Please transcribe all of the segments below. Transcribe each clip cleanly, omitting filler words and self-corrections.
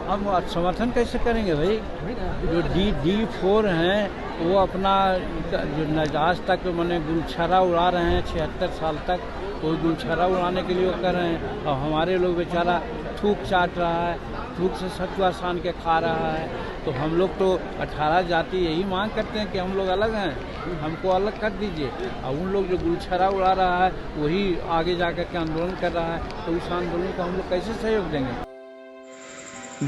हम समर्थन कैसे करेंगे भाई? जो D4 हैं वो अपना जो आज तक मैंने गुलछरा उड़ा रहे हैं 76 साल तक, कोई गुलछरा उड़ाने के लिए वो कर रहे हैं। और हमारे लोग बेचारा थूक चाट रहा है, थूक से सतुआ सान के खा रहा है। तो हम लोग तो 18 जाति यही मांग करते हैं कि हम लोग अलग हैं, हमको अलग कर दीजिए। और उन लोग जो गुलछरा उड़ा रहा है वही आगे जाकर के आंदोलन कर रहा है, तो उस आंदोलन को हम लोग कैसे सहयोग देंगे?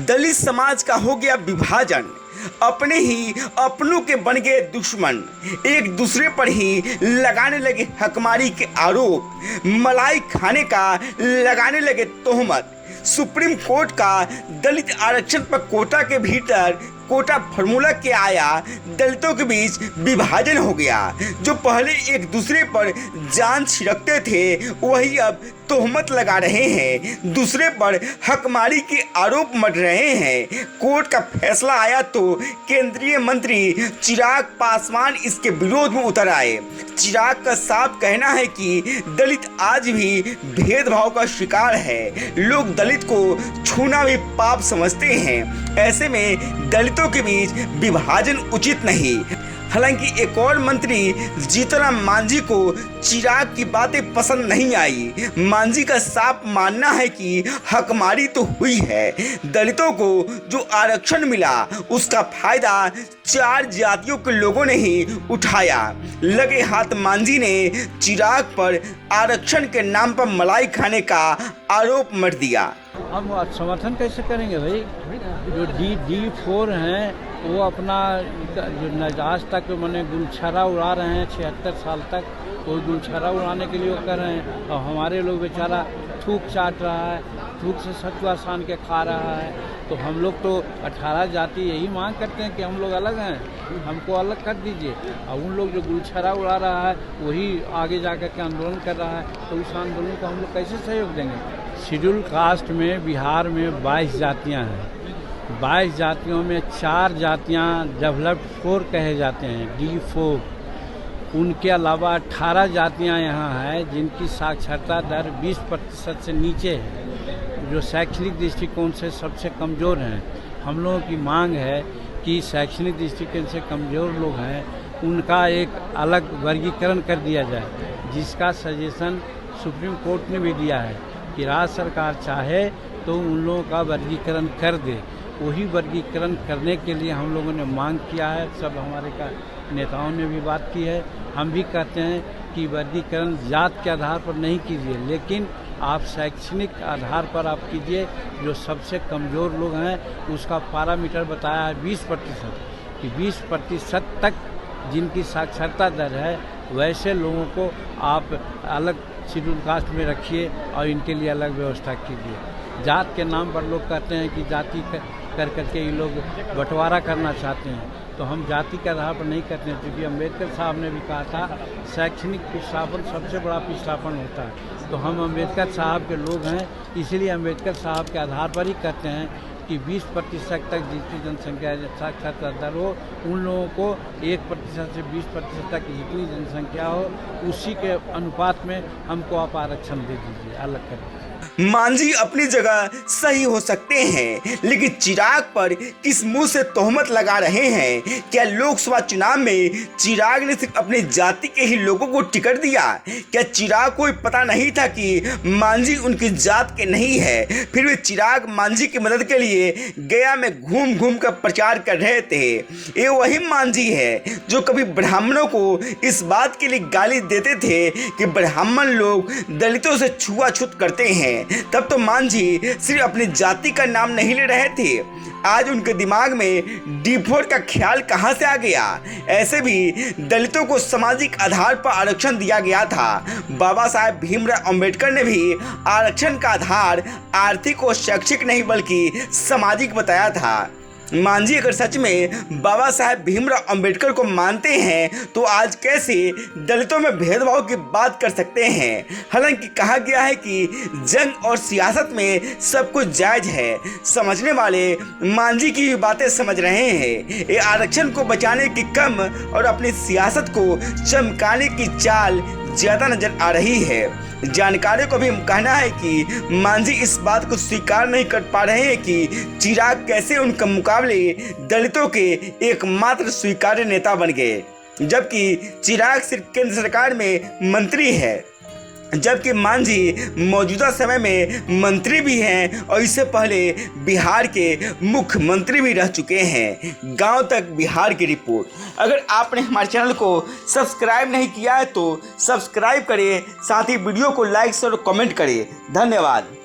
दलित समाज का हो गया विभाजन, अपने ही अपनों के बन गए दुश्मन, एक दूसरे पर ही लगाने लगे हकमारी के आरोप, मलाई खाने का लगाने लगे तोहमत। सुप्रीम कोर्ट का दलित आरक्षण पर कोटा के भीतर कोटा फार्मूला के आया, दलितों के बीच विभाजन हो गया। जो पहले एक दूसरे पर जान छिड़कते थे वही अब तोहमत लगा रहे हैं, दूसरे पर हकमारी के आरोप मढ़ रहे हैं। कोर्ट का फैसला आया तो केंद्रीय मंत्री चिराग पासवान इसके विरोध में उतर आए। चिराग का साफ कहना है कि दलित आज भी भेदभाव का शिकार है, लोग दलित को छूना भी पाप समझते हैं। ऐसे में दलितों के बीच विभाजन उचित नहीं। हालांकि एक और मंत्री जीतनराम मांझी को चिराग की बातें पसंद नहीं आई। मांझी का साफ मानना है कि हकमारी तो हुई है, दलितों को जो आरक्षण मिला उसका फायदा 4 जातियों के लोगों ने ही उठाया। लगे हाथ मांझी ने चिराग पर आरक्षण के नाम पर मलाई खाने का आरोप मढ़ दिया। हम समर्थन कैसे करेंगे भाई? जो D4 हैं वो अपना जो आज तक मैंने गुलछरा उड़ा रहे हैं 76 साल तक, कोई गुलछरा उड़ाने के लिए वो कर रहे हैं। और हमारे लोग बेचारा थूक चाट रहा है, थूक से सतुआ सान के खा रहा है। तो हम लोग तो 18 जाति यही मांग करते हैं कि हम लोग अलग हैं, हमको अलग कर दीजिए। और उन लोग जो गुलछरा उड़ा रहा है वही आगे जाकर के आंदोलन कर रहा है, तो उस आंदोलन को हम लोग कैसे सहयोग देंगे? शेड्यूल कास्ट में बिहार में 22 जातियाँ हैं। 22 जातियों में 4 जातियाँ डेवलप्ड 4 कहे जाते हैं, D4। उनके अलावा 18 जातियाँ यहाँ हैं जिनकी साक्षरता दर 20% से नीचे है, जो शैक्षणिक दृष्टिकोण से सबसे कमज़ोर हैं। हम लोगों की मांग है कि शैक्षणिक दृष्टिकोण से कमज़ोर लोग हैं उनका एक अलग वर्गीकरण कर दिया जाए, जिसका सजेशन सुप्रीम कोर्ट ने भी दिया है कि राज्य सरकार चाहे तो उन लोगों का वर्गीकरण कर दे। वही वर्गीकरण करने के लिए हम लोगों ने मांग किया है, सब हमारे का नेताओं ने भी बात की है। हम भी कहते हैं कि वर्गीकरण जात के आधार पर नहीं कीजिए, लेकिन आप शैक्षणिक आधार पर आप कीजिए। जो सबसे कमज़ोर लोग हैं उसका पैरामीटर बताया है 20%, कि 20% तक जिनकी साक्षरता दर है वैसे लोगों को आप अलग शेड्यूल कास्ट में रखिए और इनके लिए अलग व्यवस्था कीजिए। जात के नाम पर लोग कहते हैं कि जाति कर करके ये लोग बंटवारा करना चाहते हैं, तो हम जाति के आधार पर नहीं करते हैं। क्योंकि अम्बेडकर साहब ने भी कहा था शैक्षणिक पिछड़ापन सबसे बड़ा पिछड़ापन होता है। तो हम अम्बेडकर साहब के लोग हैं, इसलिए अम्बेडकर साहब के आधार पर ही कहते हैं कि 20% तक जितनी जनसंख्या साक्षरता दर हो, उन लोगों को 1% से 20% तक जितनी जनसंख्या हो उसी के अनुपात में हमको आप आरक्षण दे दीजिए, अलग कर दीजिए। मांझी अपनी जगह सही हो सकते हैं, लेकिन चिराग पर किस मुंह से तोहमत लगा रहे हैं? क्या लोकसभा चुनाव में चिराग ने सिर्फ अपनी जाति के ही लोगों को टिकट दिया? क्या चिराग को पता नहीं था कि मांझी उनकी जात के नहीं है? फिर वे चिराग मांझी की मदद के लिए गया में घूम घूम कर प्रचार कर रहे थे। ये वही मांझी है जो कभी ब्राह्मणों को इस बात के लिए गाली देते थे कि ब्राह्मण लोग दलितों से छुआछूत करते हैं। तब तो मांझी सिर्फ अपनी जाति का नाम नहीं ले रहे थे, आज उनके दिमाग में D4 का ख्याल कहां से आ गया? ऐसे भी दलितों को सामाजिक आधार पर आरक्षण दिया गया था। बाबा साहेब भीमराव अंबेडकर ने भी आरक्षण का आधार आर्थिक और शैक्षिक नहीं बल्कि सामाजिक बताया था। मांझी अगर सच में बाबा साहेब भीमराव अंबेडकर को मानते हैं तो आज कैसे दलितों में भेदभाव की बात कर सकते हैं? हालांकि कहा गया है कि जंग और सियासत में सब कुछ जायज है। समझने वाले मांझी की बातें समझ रहे हैं। ये आरक्षण को बचाने की कम और अपनी सियासत को चमकाने की चाल ज्यादा नजर आ रही है। जानकारों को भी कहना है कि मांझी इस बात को स्वीकार नहीं कर पा रहे हैं कि चिराग कैसे उनके मुकाबले दलितों के एकमात्र स्वीकार्य नेता बन गए, जबकि चिराग सिर्फ केंद्र सरकार में मंत्री है, जबकि मांझी मौजूदा समय में मंत्री भी हैं और इससे पहले बिहार के मुख्यमंत्री भी रह चुके हैं। गांव तक बिहार की रिपोर्ट। अगर आपने हमारे चैनल को सब्सक्राइब नहीं किया है तो सब्सक्राइब करें, साथ ही वीडियो को लाइक और कमेंट करें। धन्यवाद।